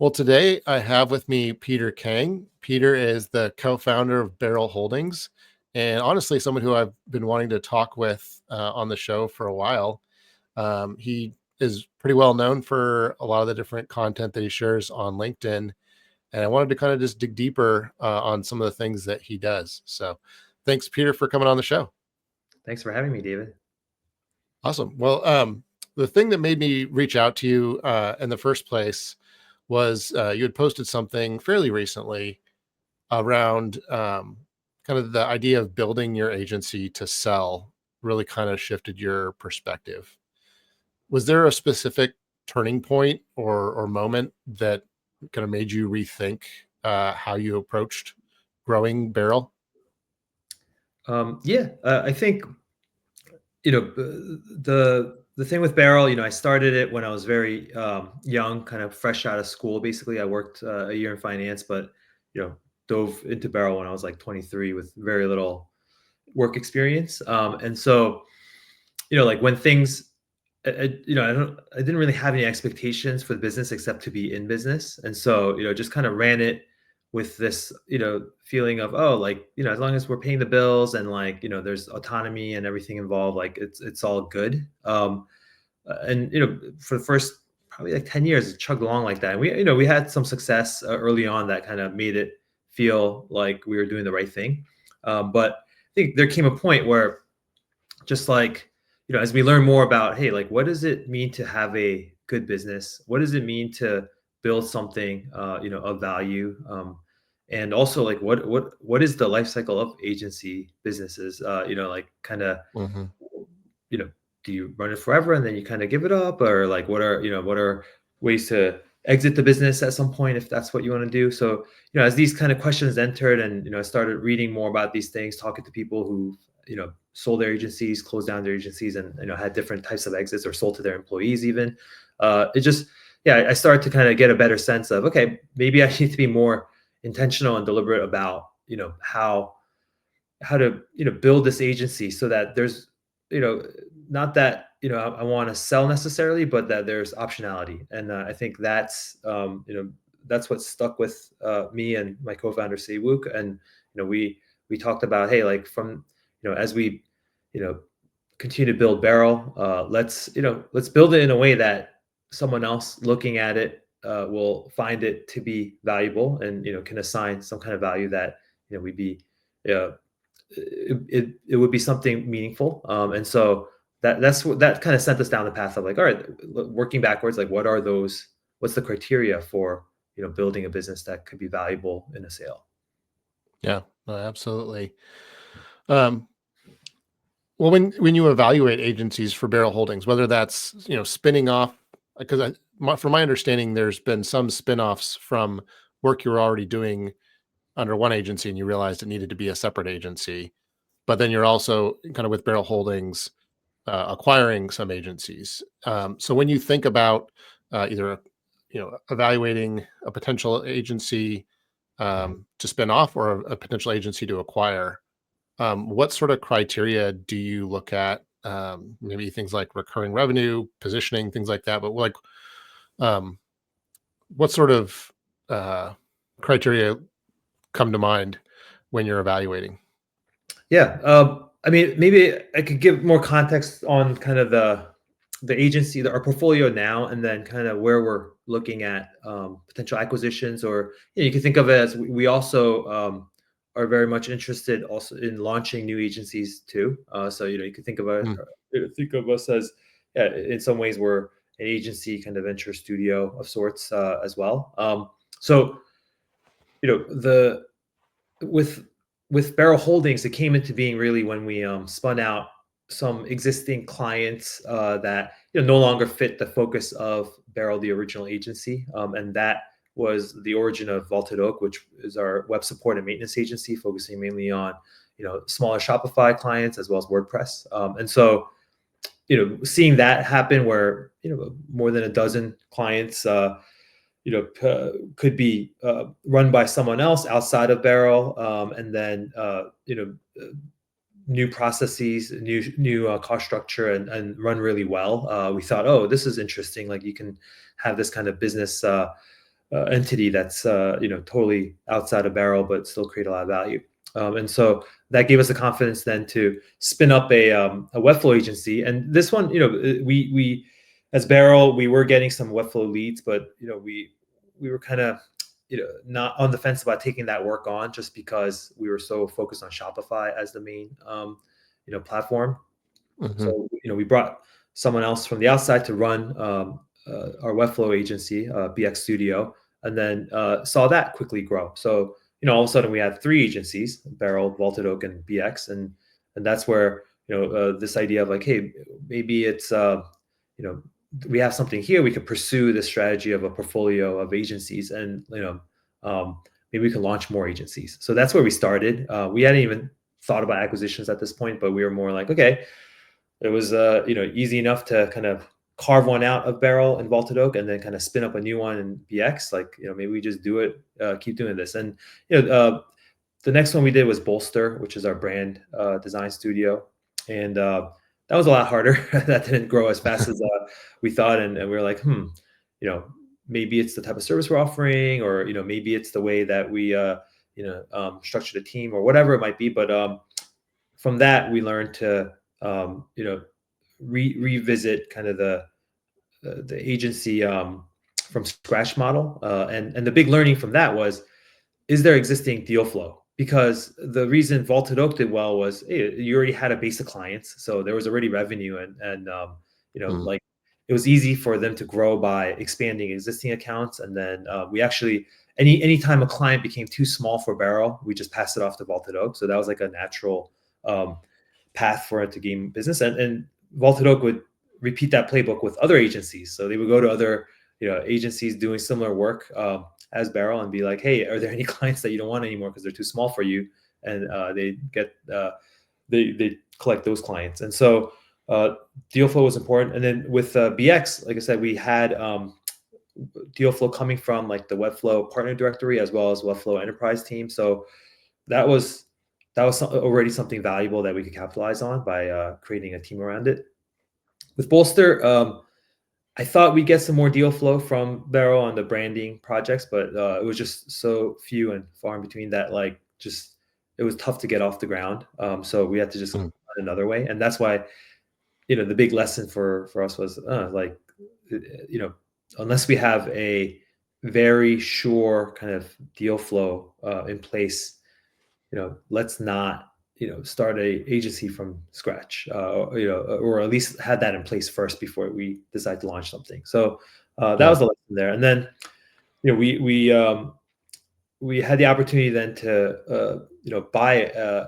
Well, today I have with me Peter Kang. Peter is the co-founder of Barrel Holdings, and honestly, someone who I've been wanting to talk with on the show for a while. He is pretty well known for a lot of the different content that he shares on LinkedIn, and I wanted to kind of just dig deeper on some of the things that he does. So, thanks, Peter, for coming on the show. Thanks for having me, David. Awesome. Well, the thing that made me reach out to you in the first place was you had posted something fairly recently around kind of the idea of building your agency to sell really kind of shifted your perspective. Was there a specific turning point or moment that kind of made you rethink how you approached growing Barrel? I think the thing with Barrel. I started it when I was very young, kind of fresh out of school. Basically, I worked a year in finance, but you know, dove into Barrel when I was like 23 with very little work experience. And so, like when things, I didn't really have any expectations for the business except to be in business, and so just kind of ran it with this feeling of, oh, like, as long as we're paying the bills and like there's autonomy and everything involved, like it's all good. And for the first probably like 10 years it chugged along like that, and we had some success early on that kind of made it feel like we were doing the right thing. But I think there came a point where, just like, as we learn more about, hey, like, what does it mean to have a good business? What does it mean to build something, of value? And also, like, what is the life cycle of agency businesses? Like, kind of, Hmm. you know, do you run it forever and then you kind of give it up, or like, what are ways to exit the business at some point if that's what you want to do? So, as these kind of questions entered, and I started reading more about these things, talking to people who sold their agencies, closed down their agencies, and had different types of exits or sold to their employees even. It just, yeah, I started to kind of get a better sense of, okay, maybe I need to be more intentional and deliberate about how to build this agency so that there's, you know not that I want to sell necessarily, but that there's optionality. And I think that's what stuck with me and my co-founder Siwook. And we talked about, hey, like, from as we you know continue to build Barrel, let's build it in a way that someone else looking at it will find it to be valuable, and can assign some kind of value that we'd be uh, it would be something meaningful. And so that's what that kind of sent us down the path of, like, all right, working backwards, like, what's the criteria for building a business that could be valuable in a sale. Yeah, no, absolutely. Um, Well, when you evaluate agencies for Barrel Holdings, whether that's, spinning off, because from my understanding, there's been some spin-offs from work you were already doing under one agency and you realized it needed to be a separate agency. But then you're also kind of with Barrel Holdings acquiring some agencies. So when you think about either, evaluating a potential agency to spin off or a potential agency to acquire, what sort of criteria do you look at? Maybe things like recurring revenue, positioning, things like that. But like, um, what sort of uh, criteria come to mind when you're evaluating? Yeah. I mean, maybe I could give more context on kind of the agency, our portfolio now, and then kind of where we're looking at potential acquisitions. Or you can think of it as we also are very much interested also in launching new agencies too. So you could Mm, think of us as, yeah, in some ways we're an agency, kind of venture studio of sorts as well. So the with Barrel Holdings, it came into being really when we spun out some existing clients that no longer fit the focus of Barrel, the original agency, and that was the origin of Vaulted Oak, which is our web support and maintenance agency, focusing mainly on smaller Shopify clients as well as WordPress. And so seeing that happen, where more than a dozen clients could be run by someone else outside of Barrel, and then new processes, new cost structure, and run really well. We thought, oh, this is interesting. Like, you can have this kind of business entity that's totally outside of Barrel, but still create a lot of value. And so that gave us the confidence then to spin up a Webflow agency. And this one, we as Barrel, we were getting some Webflow leads, but we were kind of not on the fence about taking that work on, just because we were so focused on Shopify as the main platform. Hmm. So we brought someone else from the outside to run our Webflow agency, BX Studio, and then saw that quickly grow. So all of a sudden we had three agencies: Barrel, Vaulted Oak, and BX, and that's where this idea of like, hey, maybe it's you know we have something here, we could pursue the strategy of a portfolio of agencies, and maybe we can launch more agencies. So that's where we started. We hadn't even thought about acquisitions at this point, but we were more like, okay, it was easy enough to kind of carve one out of Barrel and Vaulted Oak, and then kind of spin up a new one in BX. Like maybe we just do it, keep doing this. And the next one we did was Bolster, which is our brand design studio, and that was a lot harder. That didn't grow as fast as we thought, and we were like, maybe it's the type of service we're offering, or maybe it's the way that we structure the team, or whatever it might be. But from that, we learned to revisit kind of the agency from scratch model, and the big learning from that was, is there existing deal flow? Because the reason Vaulted Oak did well was, hey, you already had a base of clients, so there was already revenue, and Mm. like it was easy for them to grow by expanding existing accounts. And then we actually, anytime a client became too small for Barrel, we just passed it off to Vaulted Oak. So that was like a natural um, path for it to gain business, and Vaulted Oak would repeat that playbook with other agencies. So they would go to other agencies doing similar work as Barrel, and be like, hey, are there any clients that you don't want anymore because they're too small for you? And they collect those clients. And so deal flow was important. And then with BX, like I said, we had deal flow coming from like the Webflow partner directory as well as Webflow enterprise team. So that was already something valuable that we could capitalize on by creating a team around it. With Bolster, I thought we'd get some more deal flow from Barrel on the branding projects, but it was just so few and far in between that it was tough to get off the ground. So we had to just Mm. find another way, and that's why the big lesson for us was unless we have a very sure kind of deal flow in place, let's not start a agency from scratch, or at least had that in place first before we decide to launch something. So that Yeah. was the lesson there. And then we had the opportunity then to buy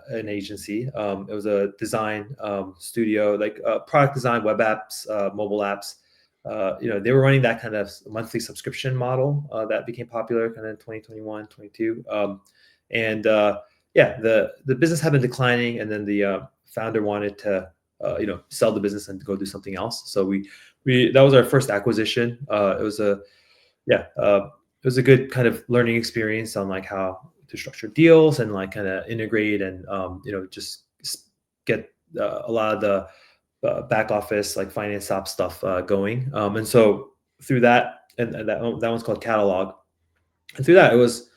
an agency. It was a design studio, like product design, web apps, mobile apps. They were running that kind of monthly subscription model that became popular kind of in 2021, 22. And yeah, the business had been declining, and then the founder wanted to sell the business and go do something else. So we that was our first acquisition. It was a yeah, it was a good kind of learning experience on like how to structure deals and like kind of integrate and just get a lot of the back office like finance ops stuff going. And so through that, and that one's called Catalog. And through that, it was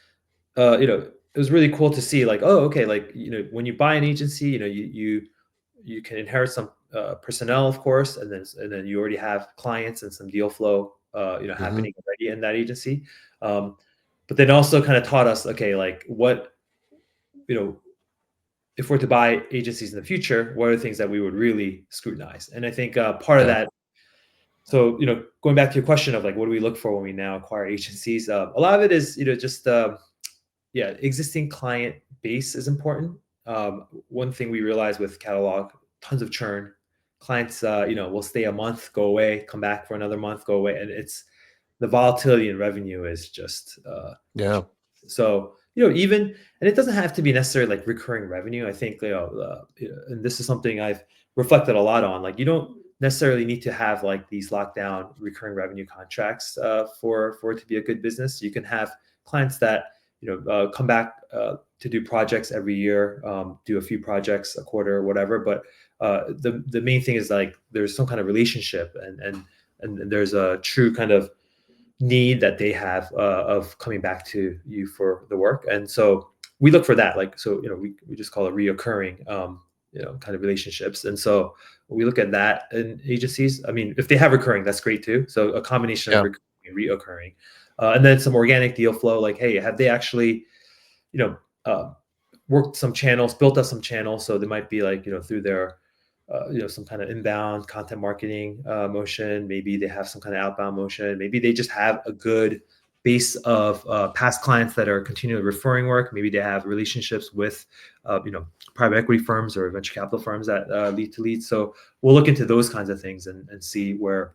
it was really cool to see like, oh, okay, like when you buy an agency, you can inherit some personnel, of course, and then you already have clients and some deal flow, Hmm. happening already in that agency. But then also kind of taught us, okay, like what you know, if we're to buy agencies in the future, what are the things that we would really scrutinize? And I think part of Yeah. that. So going back to your question of like, what do we look for when we now acquire agencies? A lot of it is just existing client base is important. One thing we realized with Catalog, tons of churn. Clients, will stay a month, go away, come back for another month, go away, and it's the volatility in revenue is just Yeah. so even, and it doesn't have to be necessarily like recurring revenue. I think and this is something I've reflected a lot on. Like you don't necessarily need to have like these lockdown recurring revenue contracts for it to be a good business. You can have clients that come back to do projects every year, do a few projects a quarter or whatever. But the main thing is like there's some kind of relationship, and there's a true kind of need that they have of coming back to you for the work. And so we look for that, like, so, we just call it reoccurring, kind of relationships. And so we look at that in agencies. I mean, if they have recurring, that's great too. So a combination of Yeah. recurring and reoccurring, and then some organic deal flow, like, hey, have they actually, you know, uh, worked some channels, built up some channels. So they might be like, through their, some kind of inbound content marketing motion. Maybe they have some kind of outbound motion. Maybe they just have a good base of past clients that are continually referring work. Maybe they have relationships with, private equity firms or venture capital firms that lead to leads. So we'll look into those kinds of things and see where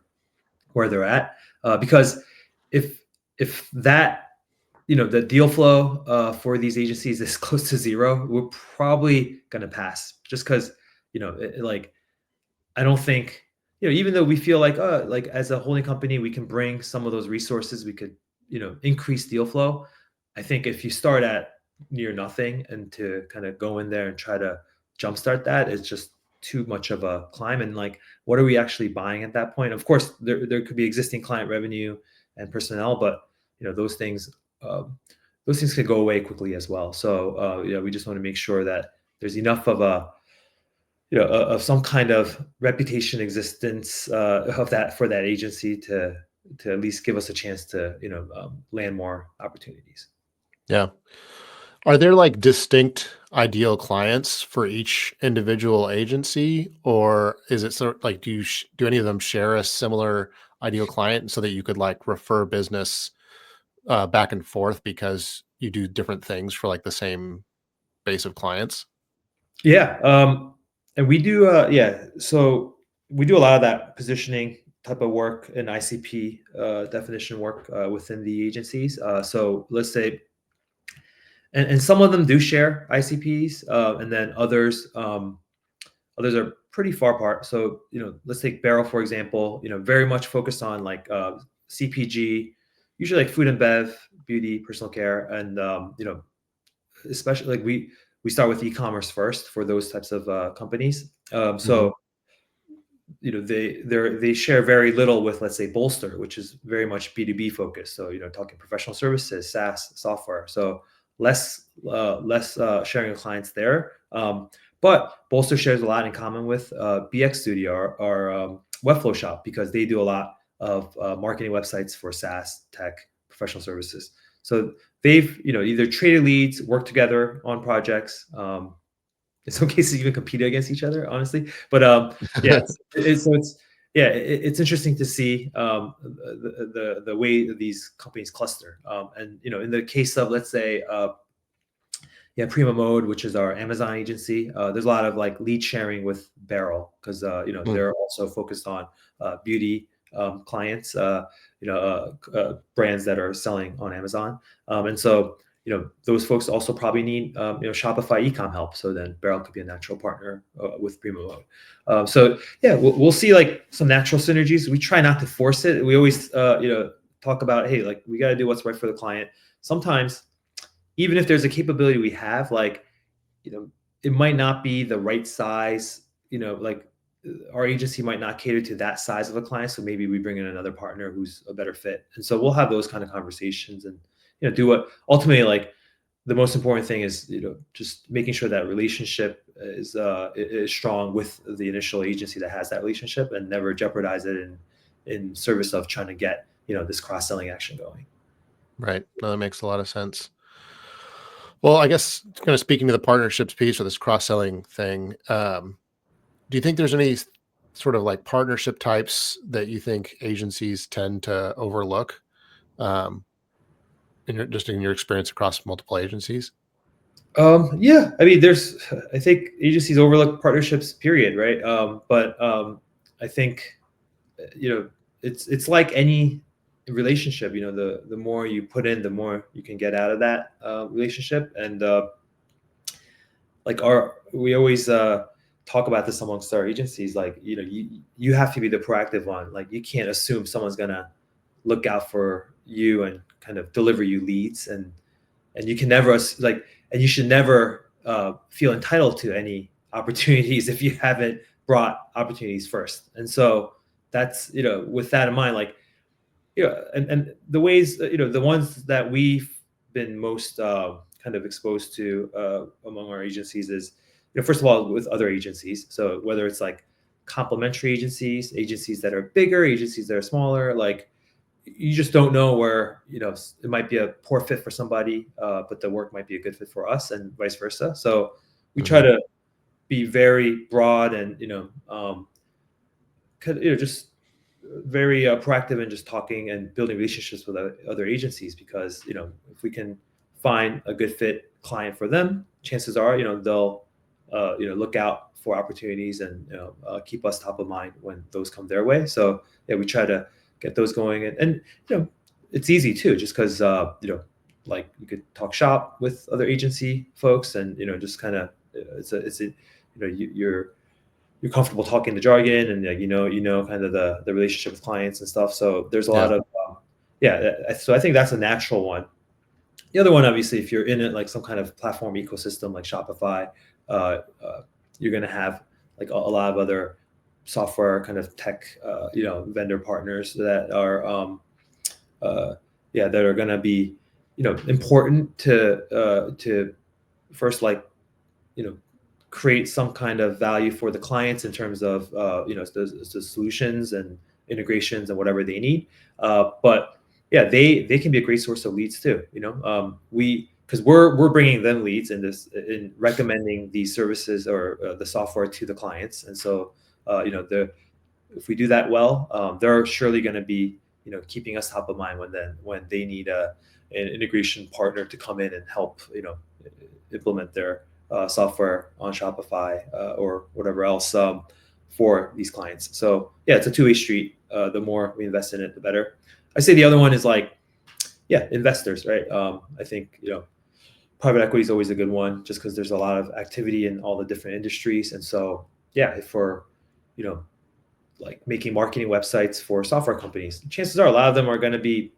they're at. Because if that, the deal flow for these agencies is close to zero, we're probably going to pass, just because, like, I don't think, even though we feel like as a holding company, we can bring some of those resources, we could, increase deal flow. I think if you start at near nothing and to kind of go in there and try to jumpstart that, it's just too much of a climb. And like, what are we actually buying at that point? Of course, there could be existing client revenue and personnel, but those things, could go away quickly as well. So we just want to make sure that there's enough of a, of some kind of reputation existence of that for that agency to at least give us a chance to land more opportunities. Yeah. Are there like distinct ideal clients for each individual agency, or is it sort of like do any of them share a similar ideal client so that you could like refer business back and forth because you do different things for like the same base of clients? Yeah, and we do. So we do a lot of that positioning type of work and ICP definition work within the agencies. So let's say, and some of them do share ICPs, and then others are pretty far apart. So, let's take Barrel, for example, very much focused on like CPG, usually like food and bev, beauty, personal care. And, especially like we start with e-commerce first for those types of companies. Mhm. So, they share very little with, let's say, Bolster, which is very much B2B focused. So, talking professional services, SaaS software. So less sharing of clients there. But Bolster shares a lot in common with BX Studio, our Webflow shop, because they do a lot of marketing websites for SaaS, tech, professional services. So they've, either traded leads, worked together on projects. In some cases, even competed against each other, honestly. But yeah, it's interesting to see the way these companies cluster. And in the case of, let's say, Prima Mode, which is our Amazon agency, there's a lot of like lead sharing with Barrel, because Mm. they're also focused on beauty clients, brands that are selling on Amazon, and so those folks also probably need Shopify ecom help. So then Barrel could be a natural partner with Prima Mode. So yeah, we'll see like some natural synergies. We try not to force it. We always talk about, hey, like, we got to do what's right for the client. Sometimes, even if there's a capability we have, like, it might not be the right size, like, our agency might not cater to that size of a client. So maybe we bring in another partner who's a better fit. And so we'll have those kind of conversations and, do what ultimately, like, the most important thing is, just making sure that relationship is strong with the initial agency that has that relationship, and never jeopardize it in service of trying to get, this cross-selling action going. Right. No, that makes a lot of sense. Well, I guess kind of speaking to the partnerships piece or this cross-selling thing, do you think there's any sort of like partnership types that you think agencies tend to overlook, um, just in your experience across multiple agencies? Yeah, I mean, I think agencies overlook partnerships, period, right? But I think, it's like any relationship. The more you put in, the more you can get out of that relationship. And like, we always talk about this amongst our agencies, like, you have to be the proactive one. Like, you can't assume someone's gonna look out for you and kind of deliver you leads, and you can never like, and you should never feel entitled to any opportunities if you haven't brought opportunities first. And so that's, with that in mind, like, and the ways, the ones that we've been most kind of exposed to among our agencies is, first of all, with other agencies. So whether it's like complementary agencies, agencies that are bigger, agencies that are smaller, like you just don't know where, it might be a poor fit for somebody, but the work might be a good fit for us, and vice versa. So we try to be very broad and, just very proactive in just talking and building relationships with other agencies, because if we can find a good fit client for them, chances are they'll look out for opportunities and keep us top of mind when those come their way. So yeah, we try to get those going, and it's easy too, just because like you could talk shop with other agency folks, and just kind of you're comfortable talking the jargon, and kind of the relationship with clients and stuff. So there's a lot of so I think that's a natural one. The other one, obviously, if you're in it like some kind of platform ecosystem like Shopify, you're going to have like a lot of other software kind of tech vendor partners that are that are going to be important to first, like create some kind of value for the clients in terms of the solutions and integrations and whatever they need. But yeah, they can be a great source of leads too. Because we're bringing them leads in recommending these services or the software to the clients, and so if we do that well, they're surely going to be keeping us top of mind when they need an integration partner to come in and help implement their software on Shopify or whatever else for these clients. So yeah, it's a two-way street. The more we invest in it, the better. I say the other one is like, investors, right? I think private equity is always a good one, just because there's a lot of activity in all the different industries, and so yeah, if we're like making marketing websites for software companies, chances are a lot of them are going to be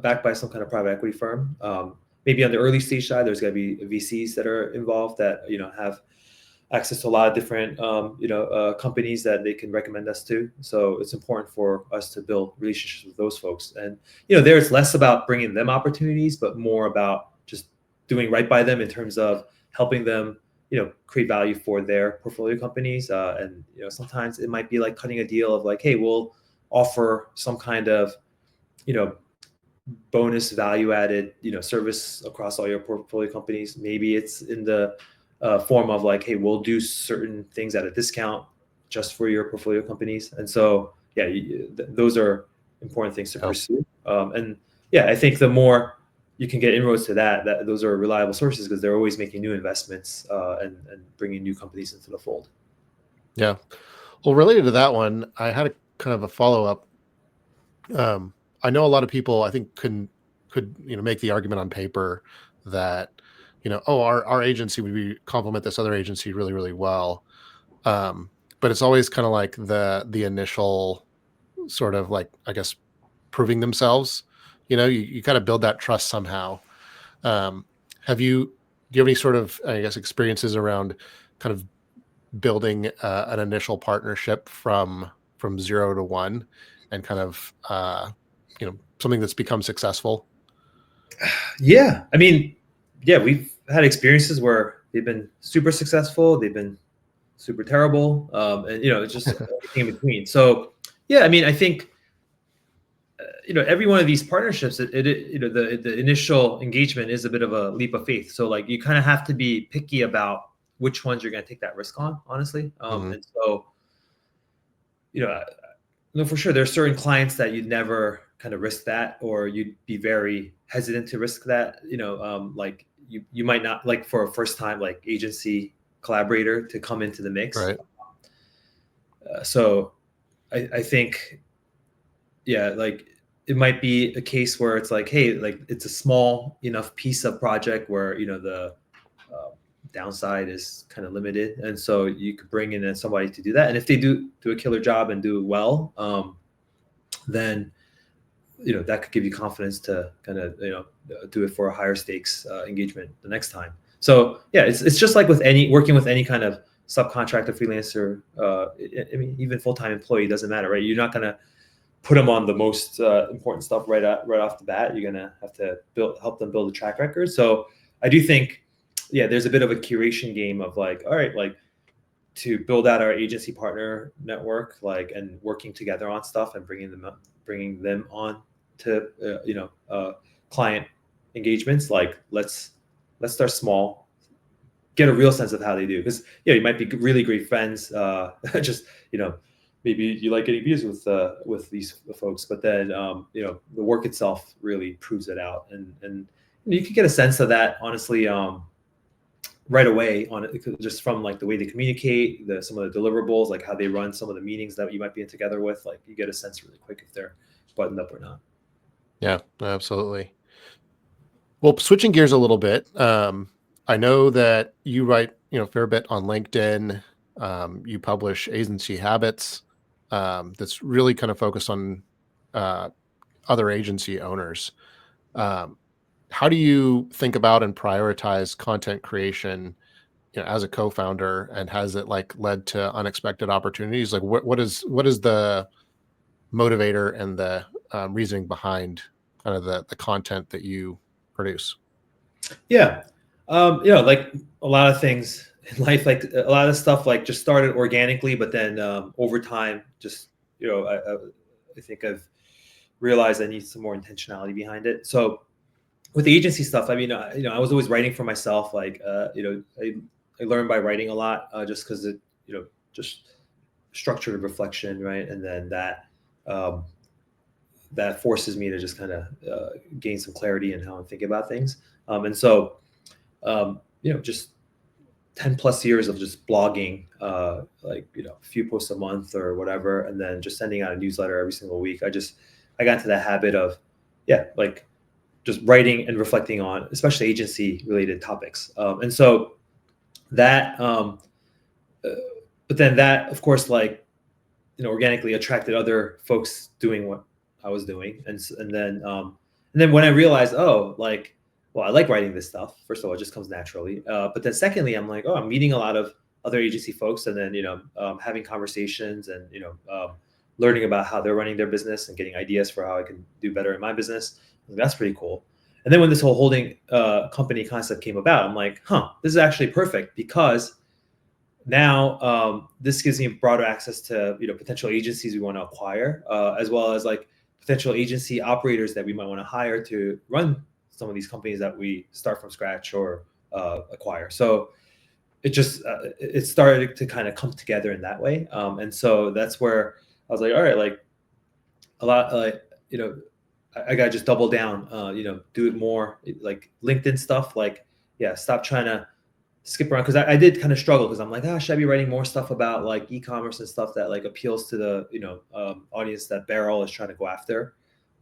backed by some kind of private equity firm. Maybe on the early stage side, there's going to be VCs that are involved that have access to a lot of different companies that they can recommend us to. So it's important for us to build relationships with those folks. And there's less about bringing them opportunities, but more about just doing right by them in terms of helping them create value for their portfolio companies. And sometimes it might be like cutting a deal of like, hey, we'll offer some kind of bonus value added service across all your portfolio companies. Maybe it's in the form of like, hey, we'll do certain things at a discount just for your portfolio companies. And so yeah, those are important things to pursue. And yeah, I think the more you can get inroads to that those are reliable sources, because they're always making new investments and bringing new companies into the fold. Yeah. Well, related to that one, I had a kind of a follow-up. I know a lot of people, I think, could make the argument on paper that our agency would complement this other agency really, really well. But it's always kind of like the initial sort of like, I guess, proving themselves. You kind of build that trust somehow. Do you have any sort of, I guess, experiences around kind of building an initial partnership from 0 to 1 and kind of something that's become successul? Yeah, I mean, yeah, we've had experiences where they've been super successful, they've been super terrible, and it's just everything in between. So yeah, I mean, I think every one of these partnerships, the initial engagement is a bit of a leap of faith. So like you kind of have to be picky about which ones you're going to take that risk on, honestly. And so for sure, there are certain clients that you'd never kind of risk that, or you'd be very hesitant to risk that. Like you might not, like for a first time like agency collaborator to come into the mix. Right. So I think, yeah, like it might be a case where it's like, hey, like it's a small enough piece of project where the downside is kind of limited, and so you could bring in somebody to do that, and if they do a killer job and do it well, then that could give you confidence to kind of do it for a higher stakes engagement the next time. So yeah, it's just like with working with any kind of subcontractor, freelancer, I mean even full-time employee, doesn't matter, right? You're not gonna put them on the most important stuff right off the bat. You're gonna have to help them build a track record. So I do think, yeah, there's a bit of a curation game of like, all right, like to build out our agency partner network, like, and working together on stuff and bringing them on to client engagements. Like, let's start small, get a real sense of how they do, because you might be really great friends, just maybe you like getting views with these folks, but then the work itself really proves it out, and you can get a sense of that honestly right away on it, just from like the way they communicate, some of the deliverables, like how they run some of the meetings that you might be in together with. Like, you get a sense really quick if they're buttoned up or not. Yeah, absolutely. Well, switching gears a little bit, I know that you write, a fair bit on LinkedIn. You publish Agency Habits, that's really kind of focused on uh, other agency owners. Um, how do you think about and prioritize content creation, as a co-founder, and has it like led to unexpected opportunities? Like, what is the motivator and the reasoning behind kind of the content that you produce? Yeah. Like a lot of things in life, like a lot of stuff, like just started organically, but then over time, just, I think I've realized I need some more intentionality behind it. So with the agency stuff, I mean, I was always writing for myself. Like, I learned by writing a lot, just because it, just structured reflection, right? And then um, that forces me to just kind of gain some clarity in how I'm thinking about things. And so, just 10 plus years of just blogging, like, a few posts a month or whatever, and then just sending out a newsletter every single week. I got into that habit of, yeah, like just writing and reflecting on, especially agency related topics. And so that, uh, but then that, of course, like, organically attracted other folks doing what I was doing. And then when I realized, oh, like, well, I like writing this stuff. First of all, it just comes naturally. But then secondly, I'm like, oh, I'm meeting a lot of other agency folks, and then, having conversations, and, learning about how they're running their business and getting ideas for how I can do better in my business. That's pretty cool. And then when this whole holding company concept came about, I'm like, this is actually perfect, because now this gives me broader access to potential agencies we want to acquire, as well as like potential agency operators that we might want to hire to run some of these companies that we start from scratch or acquire. So it started to kind of come together in that way, and so that's where I was like, all right, like a lot, like, I gotta just double down, do it more, like LinkedIn stuff, like, yeah, stop trying to skip around, because I did kind of struggle, because I'm like, should I be writing more stuff about like e-commerce and stuff that like appeals to the audience that Barrel is trying to go after.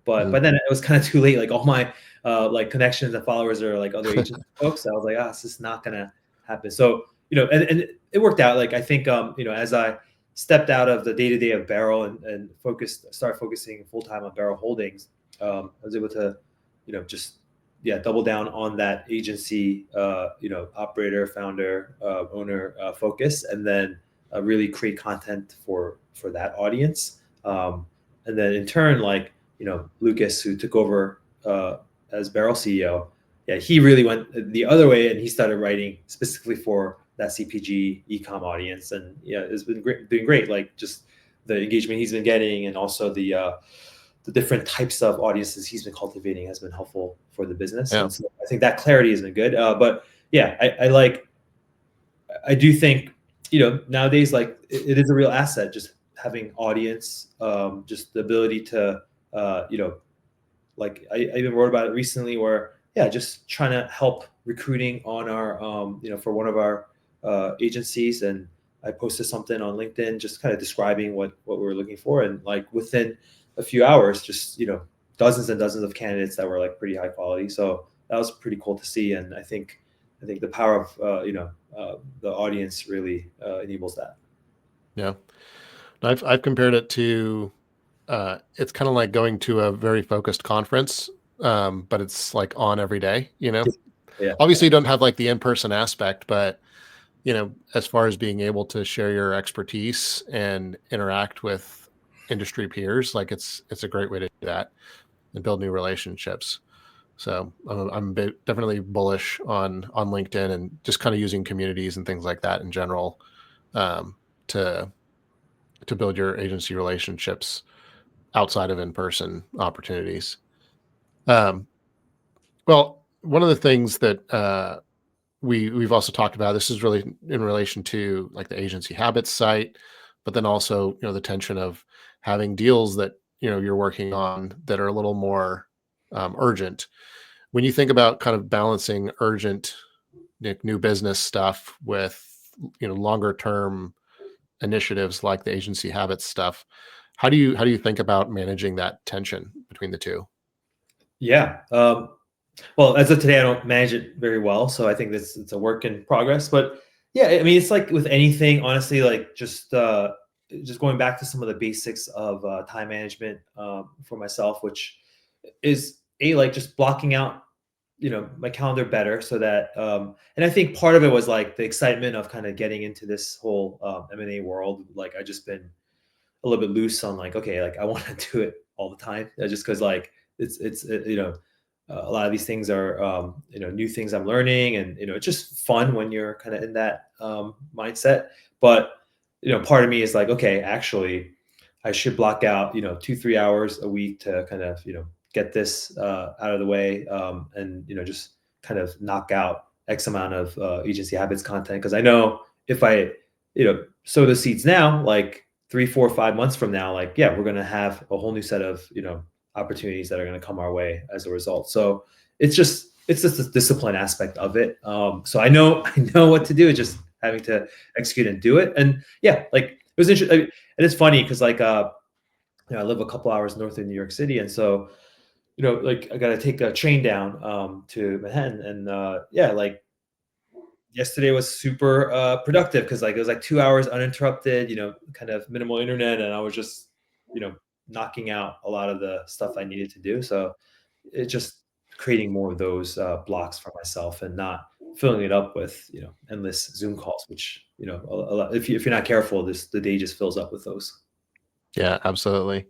But Mhm. then it was kind of too late. Like, all my like connections and followers are like other agent folks. I was like, it's just not gonna happen. So, and it worked out. Like, I think as I stepped out of the day to day of Barrel, and start focusing full time on Barrel Holdings, I was able to just, yeah, double down on that agency, operator, founder, owner focus, and then really create content for that audience. And then in turn, like, Lucas, who took over as Barrel CEO, yeah, he really went the other way, and he started writing specifically for that CPG ecom audience, and yeah, it's been doing great. Like, just the engagement he's been getting, and also the different types of audiences he's been cultivating has been helpful for the business. Yeah. And so I think that clarity has been good. But yeah, I do think, nowadays, like, it is a real asset, just having audience, just the ability to, like, I even wrote about it recently, where, yeah, just trying to help recruiting on our, for one of our agencies. And I posted something on LinkedIn, just kind of describing what we're looking for. And like within a few hours, just, dozens and dozens of candidates that were like pretty high quality. So that was pretty cool to see. And I think the power of, the audience really enables that. Yeah. I've compared it to, it's kind of like going to a very focused conference, but it's like on every day, Yeah. Obviously you don't have like the in-person aspect, but as far as being able to share your expertise and interact with industry peers, like it's a great way to do that and build new relationships. So definitely bullish on LinkedIn and just kind of using communities and things like that in general, um, to build your agency relationships outside of in person opportunities. Um, well, one of the things that we've also talked about, this is really in relation to like the agency habits site, but then also the tension of having deals that you're working on that are a little more urgent. When you think about kind of balancing urgent new business stuff with longer term initiatives like the agency habits stuff, how do you think about managing that tension between the two? Yeah. Well, as of today, I don't manage it very well, so I think this it's a work in progress. But yeah, I mean, it's like with anything, honestly, like just going back to some of the basics of time management for myself, which is like just blocking out, my calendar better, so that and I think part of it was like the excitement of kind of getting into this whole M&A world. Like I just been a little bit loose on like, okay, like I want to do it all the time, just because like a lot of these things are new things I'm learning, and it's just fun when you're kind of in that mindset. But part of me is like, okay, actually I should block out 2-3 hours a week to kind of get this out of the way, and just kind of knock out X amount of agency habits content, because I know if I sow the seeds now, like 3, 4, 5 months from now, like yeah, we're gonna have a whole new set of opportunities that are going to come our way as a result. So it's just a discipline aspect of it. So I know I know what to do. It's just having to execute and do it. And yeah, like it was interesting. And it's funny because like I live a couple hours north of New York City, and so like I got to take a train down to Manhattan, and yeah, like yesterday was super productive because like it was like 2 hours uninterrupted, kind of minimal internet, and I was just you know knocking out a lot of the stuff I needed to do. So it just creating more of those blocks for myself, and not filling it up with endless Zoom calls, which a lot, if you're not careful, this the day just fills up with those. Yeah, absolutely.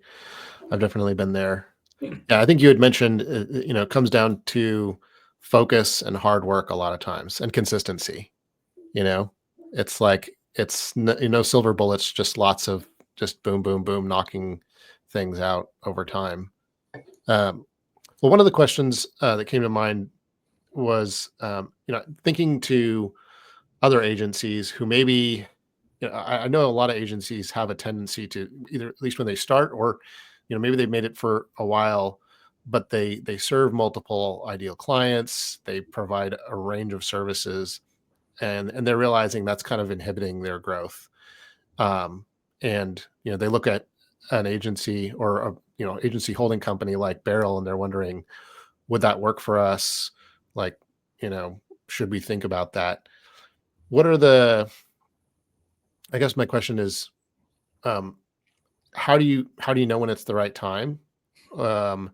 I've definitely been there. Yeah, I think you had mentioned, it comes down to focus and hard work a lot of times and consistency. You know, it's like silver bullets, just lots of just boom, boom, boom, knocking things out over time. Um, well, one of the questions that came to mind was, thinking to other agencies who maybe, I know a lot of agencies have a tendency to either, at least when they start, or maybe they've made it for a while, but they serve multiple ideal clients. They provide a range of services, and they're realizing that's kind of inhibiting their growth. Um, and they look at an agency or a agency holding company like Barrel, and they're wondering, would that work for us? Like, you know, should we think about that? What are the I guess my question is, um, how do you know when it's the right time? Um,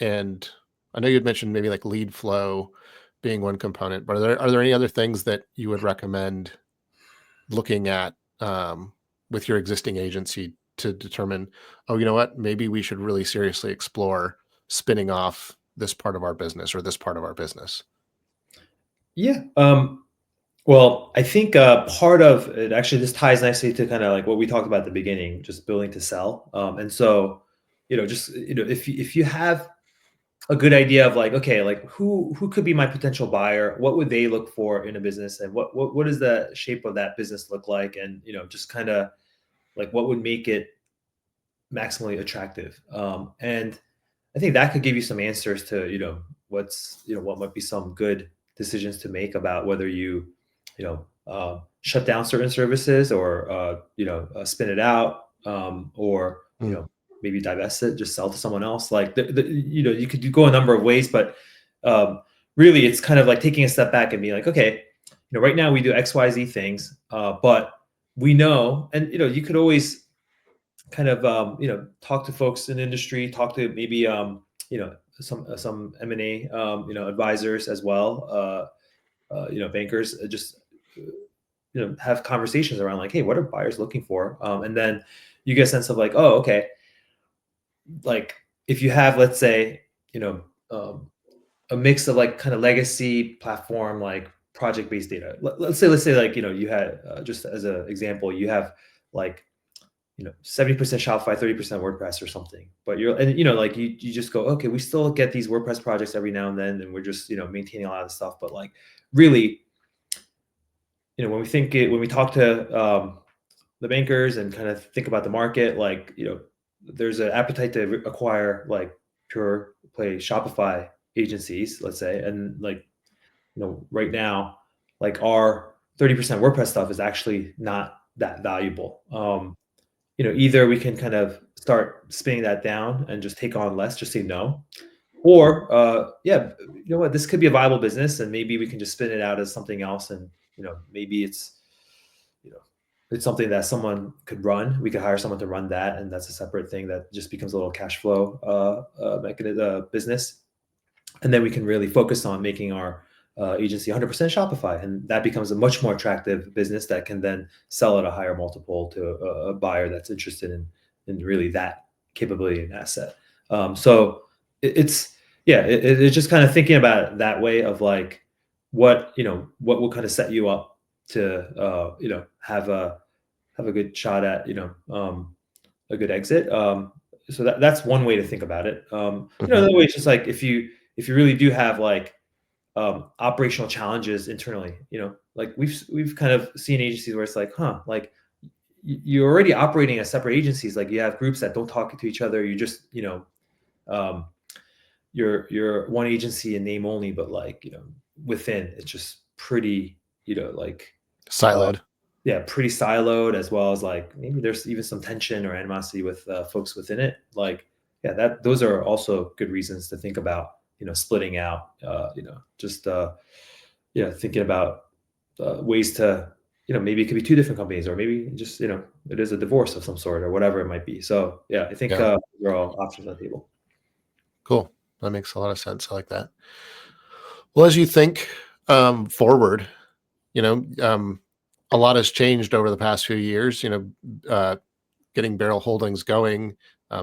and I know you had mentioned maybe like lead flow being one component, but are there any other things that you would recommend looking at with your existing agency to determine, oh, you know what, maybe we should really seriously explore spinning off this part of our business or this part of our business? Yeah. Well, I think part of it actually this ties nicely to kind of like what we talked about at the beginning, just building to sell. And so, just if you have a good idea of like, okay, like who could be my potential buyer, what would they look for in a business, and what does the shape of that business look like, and just kind of like what would make it maximally attractive. And I think that could give you some answers to, what might be some good decisions to make about whether shut down certain services, or, spin it out, or, Mm, maybe divest it, just sell to someone else. Like, you could go a number of ways, but um, really it's kind of like taking a step back and being like, okay, right now we do X, Y, Z things, but we know, and, you could always kind of talk to folks in the industry, talk to maybe some M&A advisors as well, bankers, just have conversations around like, hey, what are buyers looking for, and then you get a sense of like, oh, okay, like if you have, let's say, you know, um, a mix of like kind of legacy platform, like project based data. Let's say like, you had, just as an example, you have like, 70% Shopify, 30% WordPress or something. But like you just go, okay, we still get these WordPress projects every now and then, and we're just, maintaining a lot of stuff. But like really, when we talk to the bankers and kind of think about the market, like, there's an appetite to acquire like pure play Shopify agencies, let's say. And like, right now, like our 30% WordPress stuff is actually not that valuable. Either we can kind of start spinning that down and just take on less, just say no, or yeah, you know what, this could be a viable business, and maybe we can just spin it out as something else, and maybe you know it's something that someone could run. We could hire someone to run that, and that's a separate thing that just becomes a little cash flow business. And then we can really focus on making our agency 100% Shopify, and that becomes a much more attractive business that can then sell at a higher multiple to a buyer that's interested in really that capability and asset. So it's yeah, it's just kind of thinking about it that way of like what will kind of set you up to have a good shot at a good exit. So that's one way to think about it. Mhm. Another way is just like if you really do have like operational challenges internally, like we've kind of seen agencies where it's like, like you're already operating as separate agencies. Like you have groups that don't talk to each other. You just, um, you're one agency in name only, but like, within it's just pretty, like, uh, Siloed. yeah, pretty siloed, as well as like maybe there's even some tension or animosity with folks within it. Like, yeah, those are also good reasons to think about, splitting out, just thinking about ways to, maybe it could be two different companies, or maybe just, it is a divorce of some sort or whatever it might be. So yeah, I think Yeah. those are all options on the table. Cool. That makes a lot of sense. I like that. Well, as you think forward, you know, um, a lot has changed over the past few years. Getting Barrel Holdings going,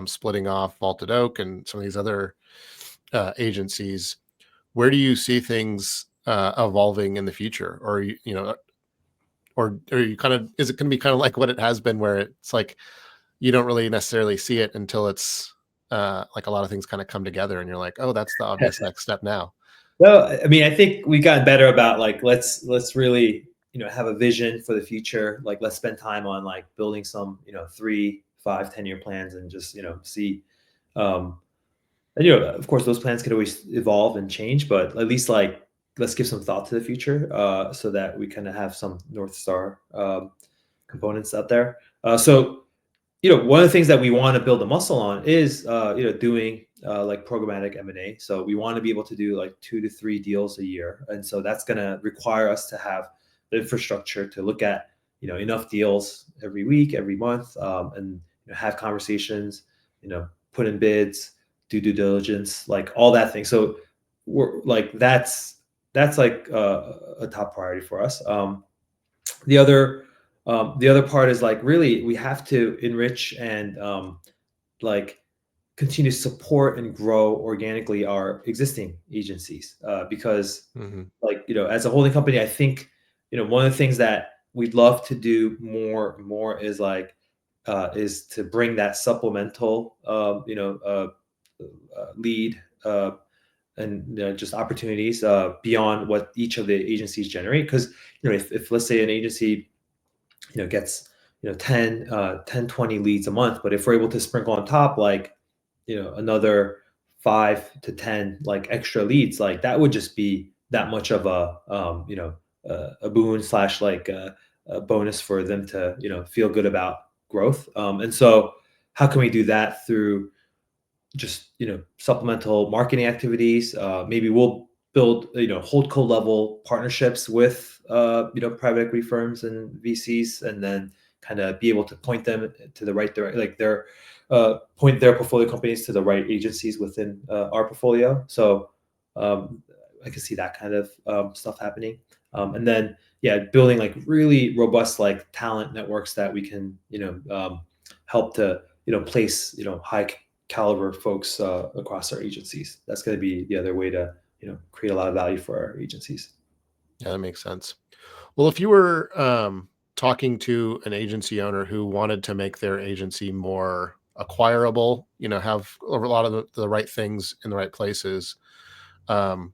splitting off Vaulted Oak and some of these other agencies. Where do you see things evolving in the future, or or are you kind of, is it going to be kind of like what it has been, where it's like you don't really necessarily see it until it's like a lot of things kind of come together, and you're like, oh, that's the obvious next step now. Well, I mean, I think we got better about like let's really have a vision for the future. Like let's spend time on like building some 3, 5, 10 year plans, and just see. Um, and of course, those plans could always evolve and change, but at least like let's give some thought to the future, so that we kind of have some North Star components out there. So one of the things that we want to build a muscle on is, doing like programmatic M&A. So we want to be able to do like 2 to 3 deals a year. And so that's going to require us to have the infrastructure to look at, enough deals every week, every month, and have conversations, put in bids, do due diligence, like all that thing. So we're like, that's like a top priority for us. The other the other part is like really we have to enrich and like continue to support and grow organically our existing agencies, because Hmm. like as a holding company, I think one of the things that we'd love to do more is like is to bring that supplemental lead, and just opportunities beyond what each of the agencies generate. Because if let's say an agency gets 10 20 leads a month, but if we're able to sprinkle on top like another 5 to 10 like extra leads, like that would just be that much of a a boon slash like a bonus for them to feel good about growth. And so how can we do that through just supplemental marketing activities? Maybe we'll build holdco level partnerships with private equity firms and VCs, and then kind of be able to point them to the right direct, like their point their portfolio companies to the right agencies within our portfolio. So I can see that kind of stuff happening. And then yeah, building like really robust like talent networks that we can help to place high caliber folks across our agencies. That's going to be the other way to create a lot of value for our agencies. Yeah, that makes sense. Well, if you were talking to an agency owner who wanted to make their agency more acquirable, have a lot of the right things in the right places, um,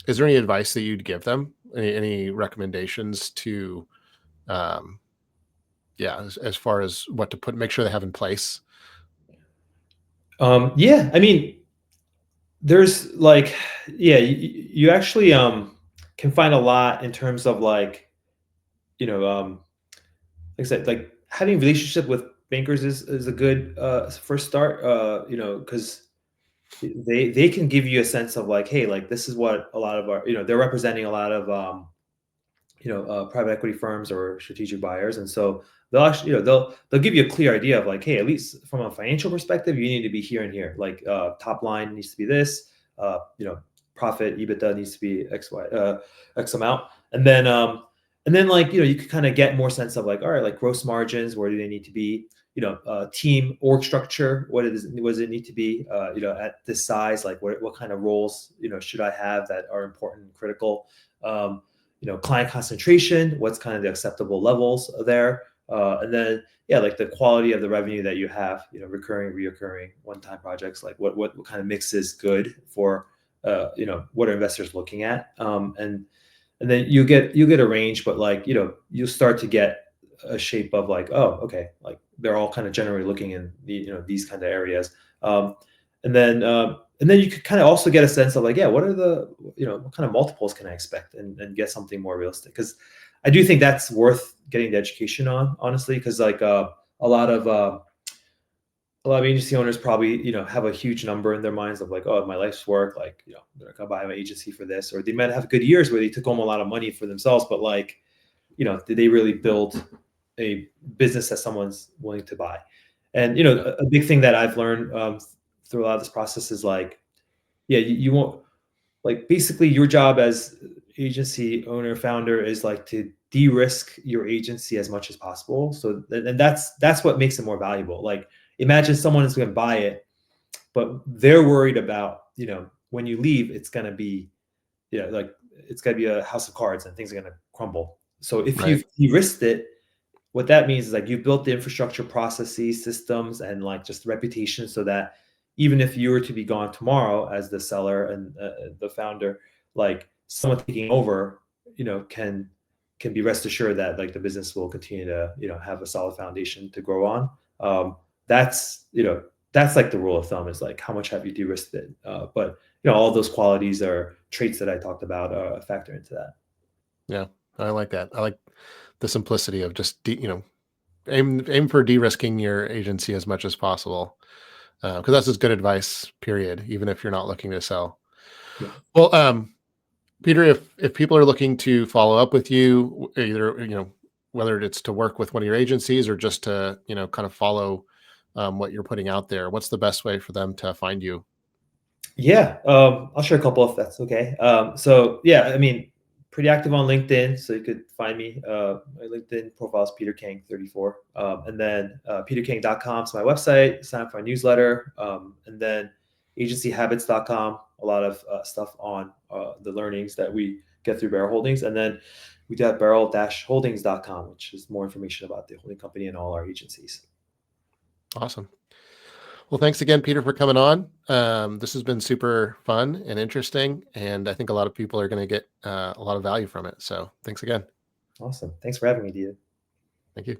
is there any advice that you'd give them? Any recommendations to, um, yeah, as far as what to make sure they have in place? Yeah, I mean, there's like, yeah, you actually can find a lot in terms of like, you know, like I said, like having relationship with bankers is a good first start. Because they can give you a sense of like, hey, like this is what a lot of our, they're representing a lot of private equity firms or strategic buyers, and so they'll actually, they'll give you a clear idea of like, hey, at least from a financial perspective, you need to be here and here. Like top line needs to be this, profit EBITDA needs to be X amount, and then like you can kind of get more sense of like, all right, like gross margins, where do they need to be? Team org structure, what does it need to be? At this size, like what kind of roles should I have that are important and critical? Um, Client concentration, what's kind of the acceptable levels there, and then yeah, like the quality of the revenue that you have, recurring, reoccurring, one-time projects, like what kind of mix is good for, what are investors looking at, and then you get a range, but like you start to get a shape of like, oh, okay, like they're all kind of generally looking in these kind of areas, and then you could kind of also get a sense of like, yeah, what are the what kind of multiples can I expect, and get something more realistic, because I do think that's worth getting the education on, honestly, because like a lot of uh, a lot of agency owners probably have a huge number in their minds of like, oh, my life's work, like they're gonna buy my agency for this, or they might have good years where they took home a lot of money for themselves, but like did they really build a business that someone's willing to buy? And Yeah. a big thing that I've learned through a lot of this process is like, yeah, you won't, like basically your job as agency owner founder is like to de-risk your agency as much as possible, so and that's what makes it more valuable. Like imagine someone is going to buy it, but they're worried about when you leave it's going to be like it's going to be a house of cards and things are going to crumble. So if Right. you've de-risked it, what that means is like you've built the infrastructure, processes, systems, and like just reputation, so that even if you were to be gone tomorrow as the seller and the founder, like someone taking over, can be rest assured that like the business will continue to have a solid foundation to grow on. That's that's like the rule of thumb, is like how much have you de-risked it. But all those qualities are traits that I talked about factor into that. Yeah. I like that. I like the simplicity of just, aim for de-risking your agency as much as possible. Because that's just good advice, period, even if you're not looking to sell. Yeah. Well, Peter, if people are looking to follow up with you, either whether it's to work with one of your agencies or just to kind of follow what you're putting out there, what's the best way for them to find you? Yeah, I'll share a couple if that's okay. So yeah, I mean, pretty active on LinkedIn, so you could find me. My LinkedIn profile is Peter Kang 34, and then peterkang.com is my website. Sign up for my newsletter, and then agencyhabits.com. A lot of stuff on the learnings that we get through Barrel Holdings, and then we do have barrel-holdings.com, which is more information about the holding company and all our agencies. Awesome. Well, thanks again, Peter, for coming on. This has been super fun and interesting, and I think a lot of people are going to get a lot of value from it. So, thanks again. Awesome. Thanks for having me, Dia. Thank you.